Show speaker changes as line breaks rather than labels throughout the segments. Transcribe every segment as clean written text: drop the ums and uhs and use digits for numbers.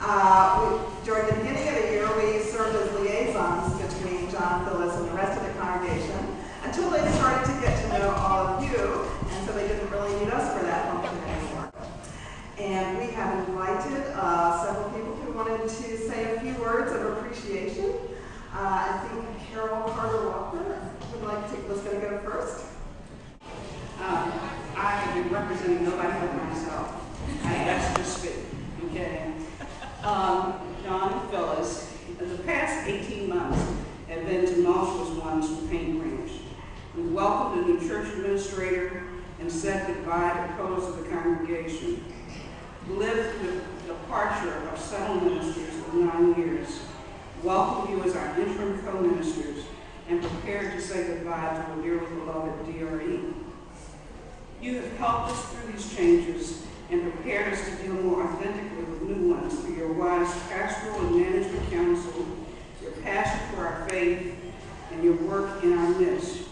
During the beginning of the year, we served as liaisons between John, Phyllis, and the rest of the congregation until they started to get to know all of you, and so they didn't really need us for that function anymore. And we have invited several people who wanted to say a few words of appreciation. I think Carol Carter-Walker was going to go first.
I have been representing nobody but myself. I asked to speak, okay? John and Phyllis, the past 18 months have been tumultuous ones for Paint Branch. We welcomed a new church administrator and said goodbye to pillars of the congregation. We lived through the departure of several ministers of 9 years, welcomed you as our interim co-ministers, and prepared to say goodbye to our dearly beloved Jeri. You have helped us through these changes and prepared us to deal more authentically with new ones through your wise pastoral and management counsel, your passion for our faith, and your work in our midst,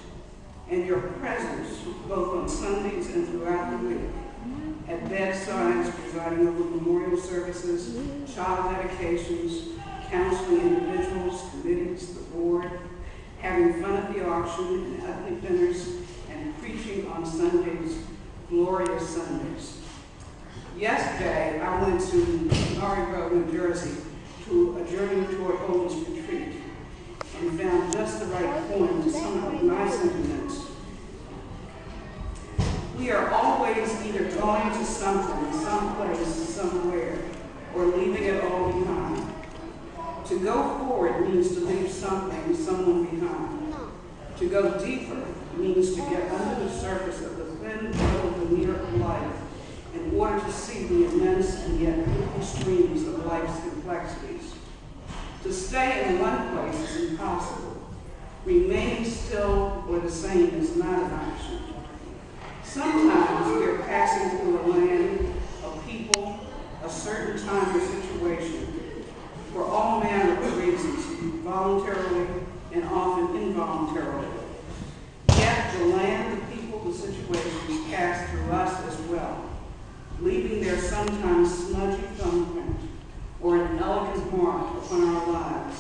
and your presence both on Sundays and throughout the week, at bedsides, presiding over memorial services, child dedications, counseling individuals, committees, the board, having fun at the auction and ethnic dinners, and preaching on Sundays, glorious Sundays. Yesterday, I went to Marlborough, New Jersey, to a Journey Toward Holiness retreat, and found just the right point to sum up my sentiments. We are always either going to something, someplace, somewhere, or leaving it all behind. To go forward means to leave something, someone behind. To go deeper means to get under the surface of the thin metal veneer of life in order to see the immense and yet beautiful streams of life's complexities. To stay in one place is impossible. Remaining still or the same is not an option. Sometimes we are passing through a land, a people, a certain time or situation, for all manner of reasons, voluntarily and often involuntarily. Yet the land, the people, the situations pass through us as well, leaving their sometimes smudgy thumbprint or an elegant mark upon our lives,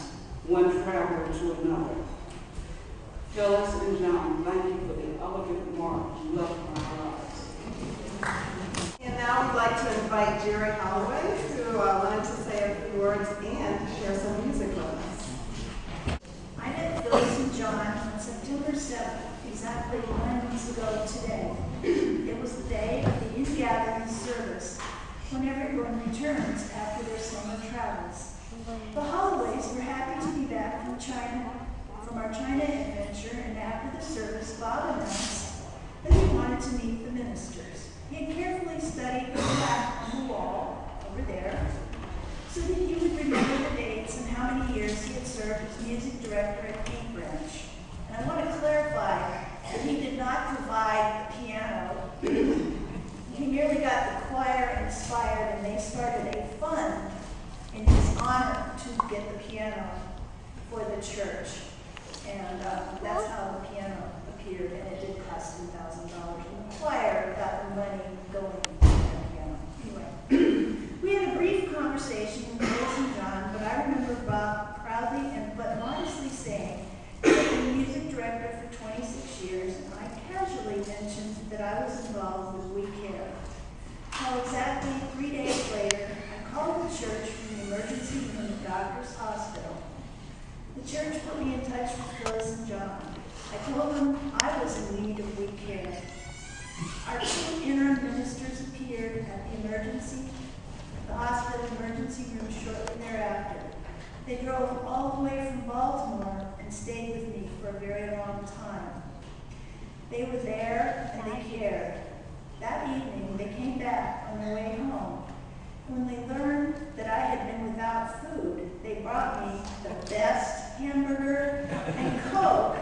one traveler to another. Phyllis and John, thank you for the elegant mark you left on our lives.
And now we'd like to invite Jeri Holloway, who wanted to say a few words and share some music with us.
I met Phyllis and John on September 7th, exactly 9 months ago today. It was the day of the in-gathering service, when everyone returns after their summer travels. The Holloways were happy to be back from our China adventure, and after the service, Bob announced that he wanted to meet the ministers. He had carefully studied the plaque on the wall over there so that he would remember the dates and how many years he had served as music director at Paint Branch. And I want to clarify that he did not provide the piano. He merely got the choir inspired, and they started a fund in his honor to get the piano for the church. And that's how the piano appeared, and it did cost $10,000. And the choir got the money going for the piano. Anyway, we had a brief conversation with Phyllis and John, but I remember Bob proudly but modestly saying he had been music director for 26 years, and I casually mentioned that I was involved with We Care. Well, exactly 3 days later, I called the church from the emergency room at Doctor's Hospital. The church put me in touch with Phyllis and John. I told them I was in need of We Care. Our 2 interim ministers appeared at the hospital emergency room shortly thereafter. They drove all the way from Baltimore and stayed with me for a very long time. They were there and they cared. That evening, they came back on their way home. When they learned that I had been without food, they brought me the best hamburger and Coke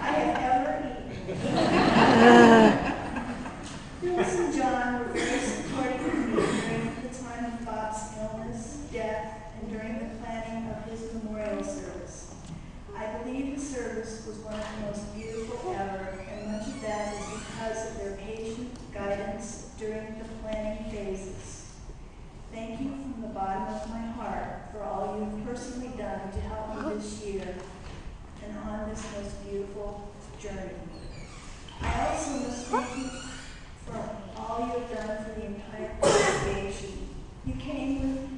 I have ever eaten. Phyllis and John were very supportive of me during the time of Bob's illness, death, and during the planning of his memorial service. I believe the service was one of the most beautiful ever, and much of that is because of their patient guidance during the planning phases. Thank you from the bottom of my heart. to help me this year and on this most beautiful journey. I also must thank you for all you have done for the entire congregation. You came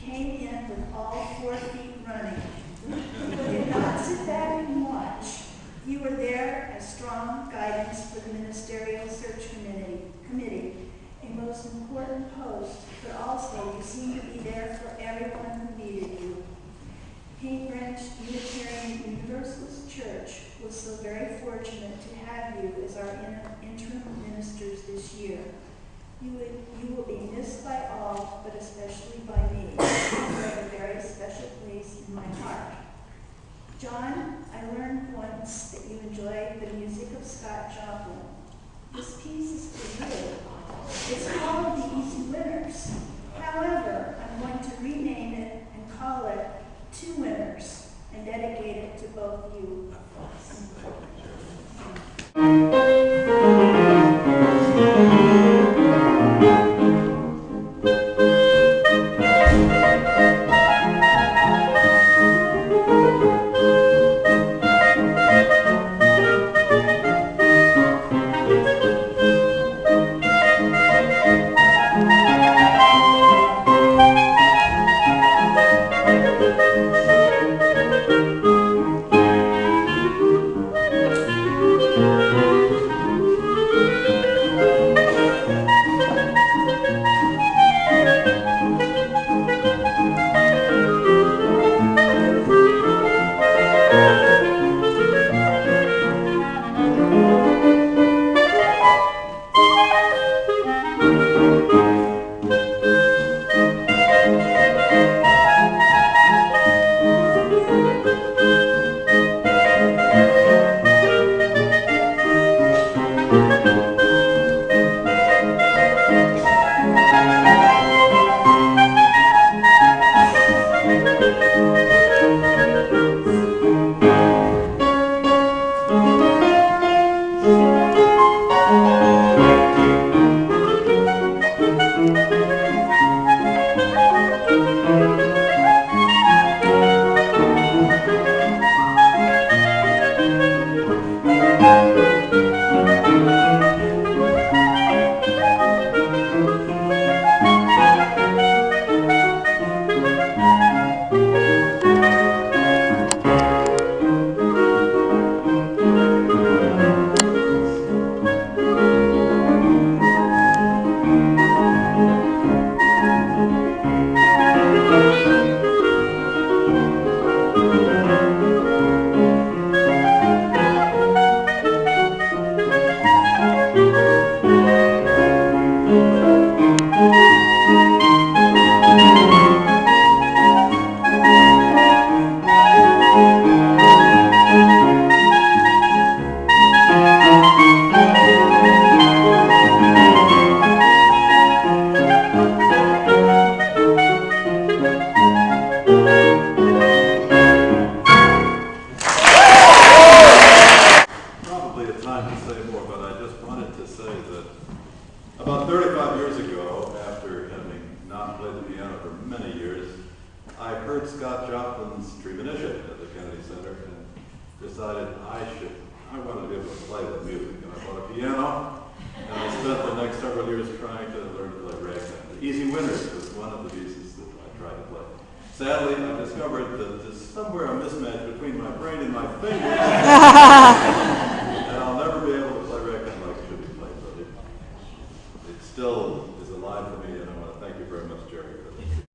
in with all 4 feet running. You did not sit back and watch. You were there as strong guidance for the Ministerial Search Committee, a most important post, but also you seemed to be there for everyone who needed you. Paint Branch Unitarian Universalist Church was so very fortunate to have you as our interim ministers this year. You will be missed by all, but especially by me. You have a very special place in my heart. John, I learned once that you enjoy the music of Scott Joplin. This piece is for you. It's called The Easy Winners. However, I'm going to rename it and call it Two Winners and dedicate it to both you.
heard Scott Joplin's premonition at the Kennedy Center and decided I wanted to be able to play the music. And I bought a piano, and I spent the next several years trying to learn to play ragtime. The Easy Winners was one of the pieces that I tried to play. Sadly, I discovered that there's somewhere a mismatch between my brain and my fingers.